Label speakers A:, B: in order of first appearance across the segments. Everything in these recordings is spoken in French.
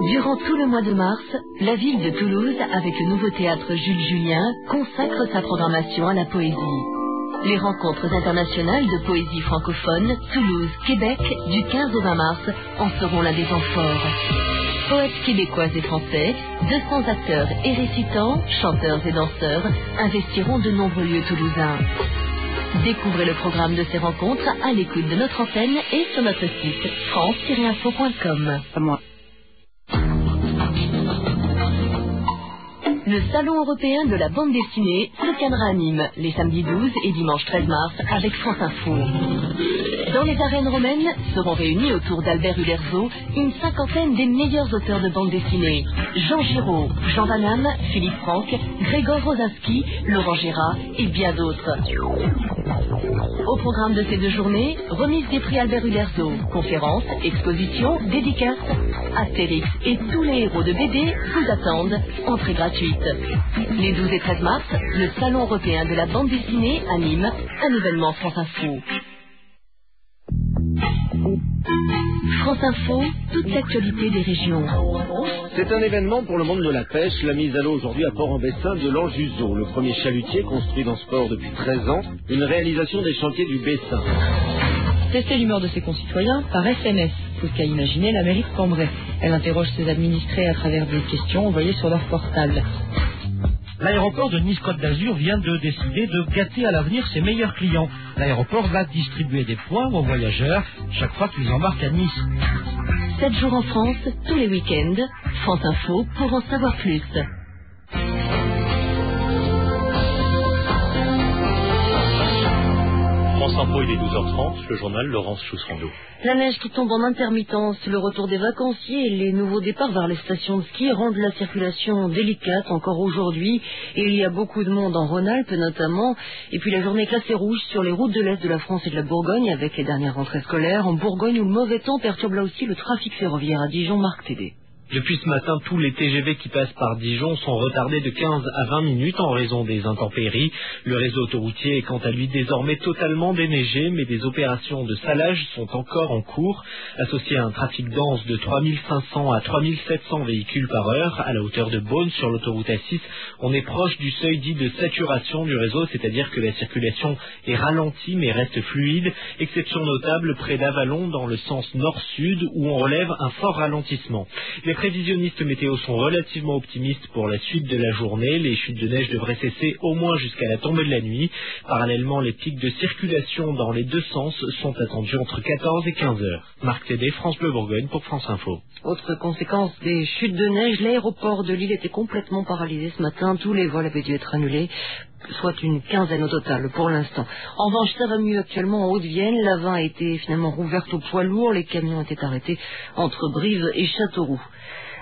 A: Durant tout le mois de mars, la ville de Toulouse, avec le nouveau théâtre Jules Julien, consacre sa programmation à la poésie. Les rencontres internationales de poésie francophone, Toulouse-Québec, du 15 au 20 mars, en seront l'un des temps forts. Poètes québécois et français, 200 acteurs et récitants, chanteurs et danseurs, investiront de nombreux lieux toulousains. Découvrez le programme de ces rencontres à l'écoute de notre antenne et sur notre site france-info.com. Le Salon européen de la bande dessinée se tiendra à Nîmes les samedis 12 et dimanche 13 mars avec France Info. Dans les arènes romaines seront réunis autour d'Albert Uderzo une cinquantaine des meilleurs auteurs de bande dessinée. Jean Giraud, Jean Van Damme, Philippe Franck, Grégor Rosinski, Laurent Gérard et bien d'autres. Au programme de ces 2 journées, remise des prix Albert Uderzo, conférences, expositions, dédicaces. Astérix et tous les héros de BD vous attendent, entrée gratuite. Les 12 et 13 mars, le Salon européen de la bande dessinée à Nîmes, un événement France Info. France Info, toute l'actualité des régions.
B: C'est un événement pour le monde de la pêche, la mise à l'eau aujourd'hui à Port-en-Bessin de l'Anjuzot, le premier chalutier construit dans ce port depuis 13 ans, une réalisation des chantiers du Bessin.
C: Tester l'humeur de ses concitoyens par SMS, c'est ce qu'a imaginé la mairie de Cambrai. Elle interroge ses administrés à travers des questions envoyées sur leur portable.
D: L'aéroport de Nice-Côte d'Azur vient de décider de gâter à l'avenir ses meilleurs clients. L'aéroport va distribuer des points aux voyageurs chaque fois qu'ils embarquent à Nice.
A: 7 jours en France, tous les week-ends. France Info pour en savoir plus.
E: France Info, il est 12h30, le journal Laurence Choussrando.
A: La neige qui tombe en intermittence, le retour des vacanciers et les nouveaux départs vers les stations de ski rendent la circulation délicate encore aujourd'hui. Et il y a beaucoup de monde en Rhône-Alpes notamment. Et puis la journée est classée rouge sur les routes de l'Est de la France et de la Bourgogne avec les dernières rentrées scolaires. En Bourgogne où le mauvais temps perturbe là aussi le trafic ferroviaire à Dijon, Marc Tédé.
E: Depuis ce matin, tous les TGV qui passent par Dijon sont retardés de 15 à 20 minutes en raison des intempéries. Le réseau autoroutier est quant à lui désormais totalement déneigé, mais des opérations de salage sont encore en cours. Associé à un trafic dense de 3500 à 3700 véhicules par heure, à la hauteur de Beaune sur l'autoroute A6, on est proche du seuil dit de saturation du réseau, c'est-à-dire que la circulation est ralentie mais reste fluide. Exception notable près d'Avalon dans le sens nord-sud où on relève un fort ralentissement. Les prévisionnistes météo sont relativement optimistes pour la suite de la journée. Les chutes de neige devraient cesser au moins jusqu'à la tombée de la nuit. Parallèlement, les pics de circulation dans les deux sens sont attendus entre 14 et 15 heures. Marc Tédé, France Bleu Bourgogne pour France Info.
A: Autre conséquence des chutes de neige, l'aéroport de Lille était complètement paralysé ce matin. Tous les vols avaient dû être annulés, soit une quinzaine au total pour l'instant. En revanche, ça va mieux actuellement en Haute-Vienne. La 20 a été finalement rouverte aux poids lourds. Les camions étaient arrêtés entre Brive et Châteauroux.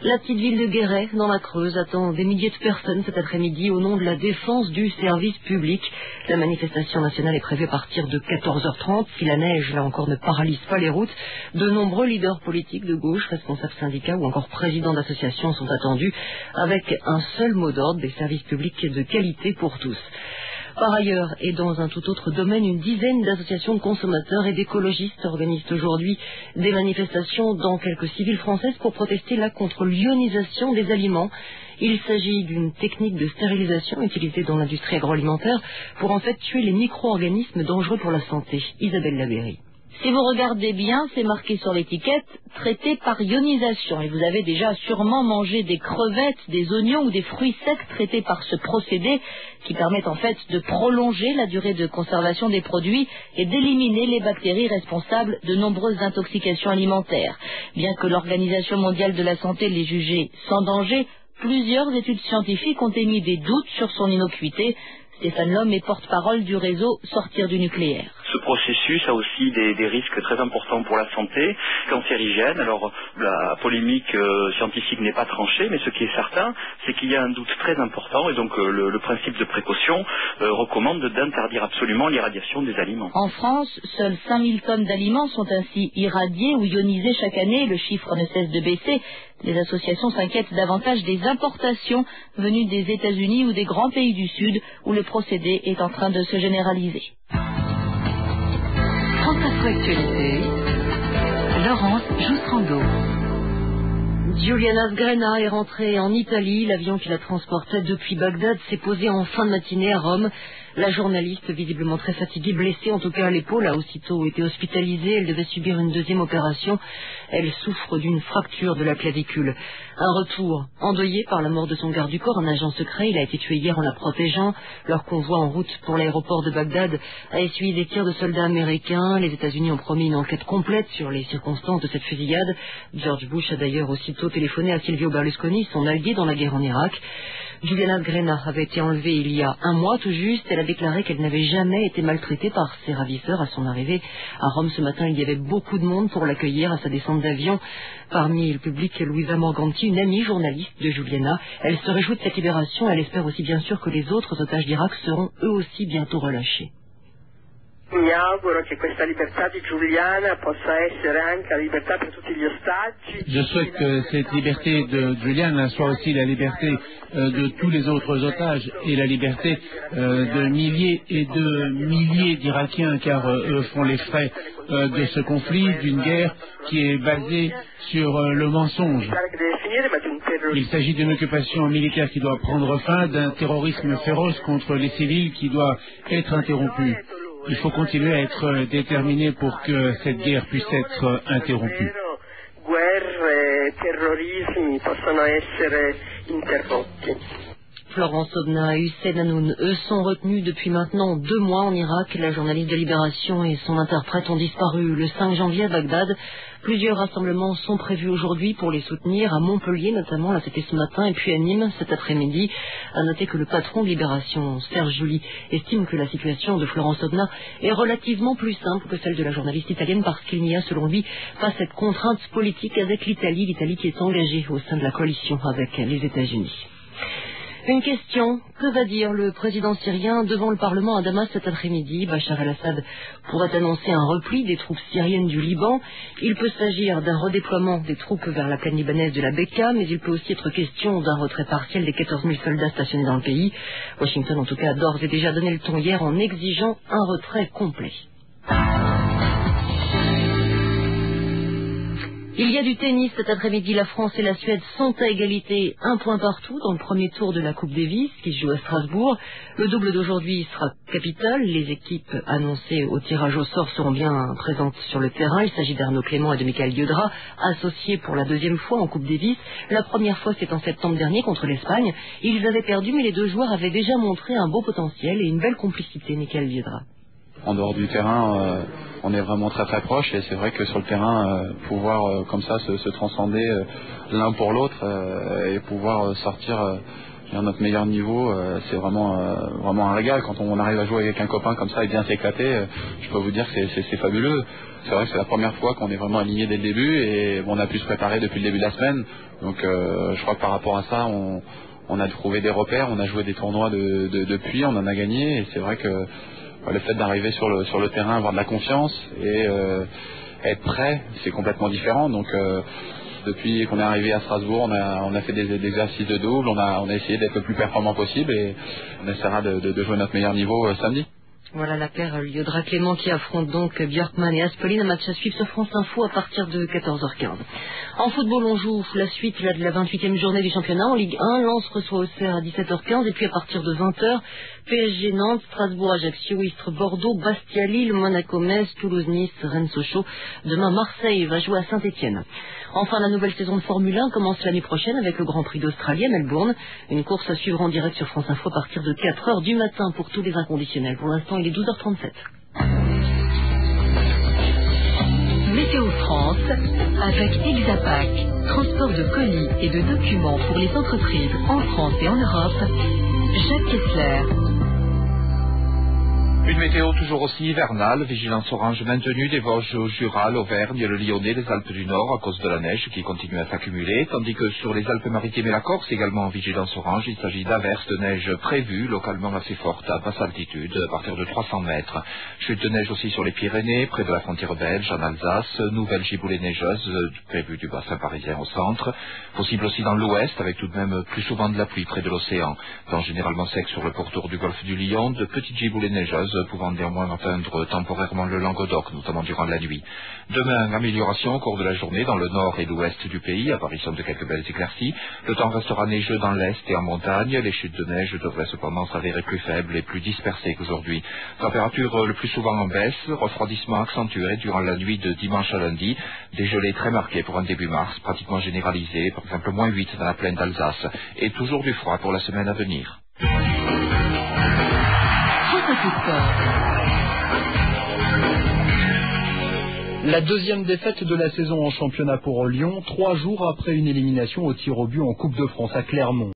A: La petite ville de Guéret, dans la Creuse, attend des milliers de personnes cet après-midi au nom de la défense du service public. La manifestation nationale est prévue à partir de 14h30. Si la neige, là encore, ne paralyse pas les routes, de nombreux leaders politiques de gauche, responsables syndicats ou encore présidents d'associations sont attendus avec un seul mot d'ordre, des services publics de qualité pour tous. Par ailleurs, et dans un tout autre domaine, une dizaine d'associations de consommateurs et d'écologistes organisent aujourd'hui des manifestations dans quelques villes françaises pour protester là contre l'ionisation des aliments. Il s'agit d'une technique de stérilisation utilisée dans l'industrie agroalimentaire pour en fait tuer les micro-organismes dangereux pour la santé. Isabelle Labéry.
F: Si vous regardez bien, c'est marqué sur l'étiquette « traité par ionisation » et vous avez déjà sûrement mangé des crevettes, des oignons ou des fruits secs traités par ce procédé qui permettent en fait de prolonger la durée de conservation des produits et d'éliminer les bactéries responsables de nombreuses intoxications alimentaires. Bien que l'Organisation mondiale de la santé l'ait jugé sans danger, plusieurs études scientifiques ont émis des doutes sur son innocuité. Stéphane Lhomme est porte-parole du réseau Sortir du nucléaire.
G: Ce processus a aussi des risques très importants pour la santé, cancérigène. Alors la polémique scientifique n'est pas tranchée, mais ce qui est certain, c'est qu'il y a un doute très important et donc le principe de précaution recommande d'interdire absolument l'irradiation des aliments.
F: En France, seules 5000 tonnes d'aliments sont ainsi irradiées ou ionisées chaque année. Le chiffre ne cesse de baisser. Les associations s'inquiètent davantage des importations venues des États-Unis ou des grands pays du Sud où le procédé est en train de se généraliser.
A: France Info Actualité, Laurence Choussrando. Giuliana Sgrena est rentrée en Italie. L'avion qui la transportait depuis Bagdad s'est posé en fin de matinée à Rome. La journaliste, visiblement très fatiguée, blessée en tout cas à l'épaule, a aussitôt été hospitalisée. Elle devait subir une deuxième opération. Elle souffre d'une fracture de la clavicule. Un retour endeuillé par la mort de son garde du corps, un agent secret. Il a été tué hier en la protégeant. Leur convoi en route pour l'aéroport de Bagdad a essuyé des tirs de soldats américains. Les États-Unis ont promis une enquête complète sur les circonstances de cette fusillade. George Bush a d'ailleurs aussitôt téléphoné à Silvio Berlusconi, son allié dans la guerre en Irak. Giuliana Sgrena avait été enlevée il y a un mois tout juste. Elle a déclaré qu'elle n'avait jamais été maltraitée par ses ravisseurs à son arrivée à Rome ce matin. Il y avait beaucoup de monde pour l'accueillir à sa descente d'avion. Parmi le public, Luisa Morganti, une amie journaliste de Giuliana. Elle se réjouit de cette libération. Elle espère aussi bien sûr que les autres otages d'Irak seront eux aussi bientôt relâchés.
H: Mi auguro che questa libertà di Giuliana possa essere anche la libertà per tutti gli ostaggi.
I: Je souhaite que cette liberté de Giuliana soit aussi la liberté de tous les autres otages et la liberté de milliers et de milliers d'Irakiens, car eux font les frais de ce conflit, d'une guerre qui est basée sur le mensonge. Il s'agit d'une occupation militaire qui doit prendre fin, d'un terrorisme féroce contre les civils qui doit être interrompu. Il faut continuer à être déterminé pour que cette guerre puisse être interrompue.
H: Guerre, terrorismi possono essere interrotti.
A: Florence Obna et Hussein Hanoun, eux, sont retenus depuis maintenant 2 mois en Irak. La journaliste de Libération et son interprète ont disparu le 5 janvier à Bagdad. Plusieurs rassemblements sont prévus aujourd'hui pour les soutenir, à Montpellier notamment, là c'était ce matin, et puis à Nîmes cet après-midi. À noter que le patron de Libération, Serge July, estime que la situation de Florence Obna est relativement plus simple que celle de la journaliste italienne parce qu'il n'y a, selon lui, pas cette contrainte politique avec l'Italie qui est engagée au sein de la coalition avec les États-Unis. Une question, que va dire le président syrien devant le Parlement à Damas cet après-midi? Bachar el-Assad pourrait annoncer un repli des troupes syriennes du Liban. Il peut s'agir d'un redéploiement des troupes vers la plaine libanaise de la Bekaa, mais il peut aussi être question d'un retrait partiel des 14 000 soldats stationnés dans le pays. Washington, en tout cas, a d'ores et déjà donné le ton hier en exigeant un retrait complet. Il y a du tennis cet après-midi. La France et la Suède sont à égalité, 1 point partout dans le premier tour de la Coupe Davis qui se joue à Strasbourg. Le double d'aujourd'hui sera capital. Les équipes annoncées au tirage au sort seront bien présentes sur le terrain. Il s'agit d'Arnaud Clément et de Michael Diodra, associés pour la 2e fois en Coupe Davis. La première fois, c'est en septembre dernier contre l'Espagne. Ils avaient perdu, mais les 2 joueurs avaient déjà montré un beau potentiel et une belle complicité, Michael Diodra.
J: En dehors du terrain, on est vraiment très très proche et c'est vrai que sur le terrain, pouvoir comme ça se transcender l'un pour l'autre et pouvoir sortir notre meilleur niveau, c'est vraiment un régal. Quand on arrive à jouer avec un copain comme ça et bien s'éclater, je peux vous dire que c'est fabuleux. C'est vrai que c'est la première fois qu'on est vraiment aligné dès le début et on a pu se préparer depuis le début de la semaine. Donc je crois que par rapport à ça, on a trouvé des repères, on a joué des tournois depuis, on en a gagné et c'est vrai que le fait d'arriver sur le terrain, avoir de la confiance et être prêt, c'est complètement différent. Donc depuis qu'on est arrivé à Strasbourg, on a fait des exercices de double, on a essayé d'être le plus performant possible et on essaiera de jouer notre meilleur niveau samedi.
A: Voilà la paire Diodra Clément qui affronte donc Björkman et Aspolin, un match à suivre sur France Info à partir de 14h15. En football, on joue la suite de la 28e journée du championnat en Ligue 1. Lens reçoit Auxerre à 17h15 et puis à partir de 20h, PSG Nantes, Strasbourg Ajaccio, Istres Bordeaux, Bastia Lille, Monaco Metz, Toulouse Nice, Rennes Sochaux. Demain, Marseille va jouer à Saint-Étienne. Enfin, la nouvelle saison de Formule 1 commence l'année prochaine avec le Grand Prix d'Australie à Melbourne. Une course à suivre en direct sur France Info à partir de 4h du matin pour tous les inconditionnels. Pour l'instant, il est 12h37.
K: Météo France avec Exapac, transport de colis et de documents pour les entreprises en France et en Europe. Jacques Kessler.
L: Une météo toujours aussi hivernale, vigilance orange maintenue des Vosges au Jura, l'Auvergne, le Lyonnais, les Alpes du Nord à cause de la neige qui continue à s'accumuler, tandis que sur les Alpes-Maritimes et la Corse, également en vigilance orange, il s'agit d'averses de neige prévues, localement assez fortes à basse altitude, à partir de 300 mètres. Chute de neige aussi sur les Pyrénées, près de la frontière belge, en Alsace, nouvelle giboulée neigeuse prévue du bassin parisien au centre, possible aussi dans l'ouest, avec tout de même plus souvent de la pluie près de l'océan. Temps généralement sec sur le pourtour du golfe du Lion, de petites giboulées neigeuses pouvant néanmoins atteindre temporairement le Languedoc, notamment durant la nuit. Demain, amélioration au cours de la journée dans le nord et l'ouest du pays, apparition de quelques belles éclaircies. Le temps restera neigeux dans l'est et en montagne. Les chutes de neige devraient cependant s'avérer plus faibles et plus dispersées qu'aujourd'hui. Température le plus souvent en baisse, refroidissement accentué durant la nuit de dimanche à lundi. Des gelées très marquées pour un début mars, pratiquement généralisées, par exemple -8 dans la plaine d'Alsace. Et toujours du froid pour la semaine à venir.
M: La deuxième défaite de la saison en championnat pour Lyon, 3 jours après une élimination au tir au but en Coupe de France à Clermont.